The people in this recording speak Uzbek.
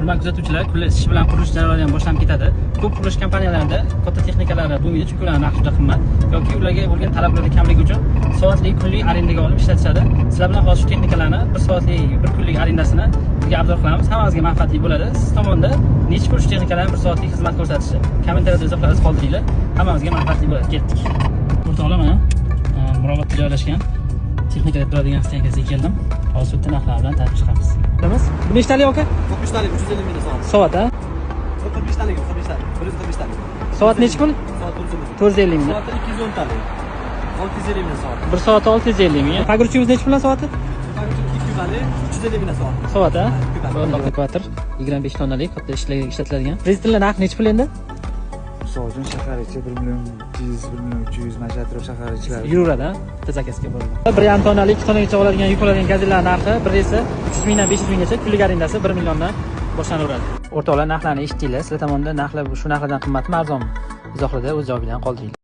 Hurmatli kuzatuvchilar, kunlar isish bilan qurilish jarayoni ham boshlanib ketadi. Ko'p qurilish kompaniyalarida katta texnikalari bo'lmaydi, chunki ularning narxi juda qimmat yoki ularga bo'lgan talablarning kamligi uchun soatlik, kunlik arendaga olib ishlatishadi. Sizlar bilan hozir shu texnikalarni bir soatlik, bir kunlik arendasini bizga arzon qilamiz. Hammangizga manfaatli bo'ladi. Siz tomonda necha pul shu texnikalarning bir soatlik xizmat ko'rsatishi? Kommentariyada izohlaringizni qoldiringlar. Hammangizga manfaatli bo'ladi. Ketdik. O'rtoqlar, mana Mirobodda joylashgan texnika deb turadigan stankasiga keldim. Hozir bitta narxlar bilan tanishib chiqamiz. Bu nechtalik aka? 45 talik 350 ming soat. Soat a? 45 talik, 45 talik, 145 talik. Soat necha pul? Soat 450 ming. Soat 210 talik. 650 ming soat. Bir soat 650 ming. Pagurchimiz necha pul soati? Pagurchi 2 talik, 350 ming soat. Soat a? Ekvator 25 tonnalik katta ishlatiladigan. Prezidentllar narxi necha pul endi? Misol uchun shahar ichi 1 million 200, 1 million 300 mana shu atrof shahar ichilari. Yuraveradi, bitta zakazga bo'ladi. 1,5 tonnalik, 2 tonagacha oladigan yuk oladigan gazellar narxi bir reysi 300 mingdan 500 minggacha, kunlik arendasi 1 milliondan boshlanaveradi. O'rtoqlar, narxlarni eshitdinglar. Sizlar tomonidan narxlar shu narxlardan qimmatmi, arzonmi? Izohlarda o'z javobidan qoldiringlar.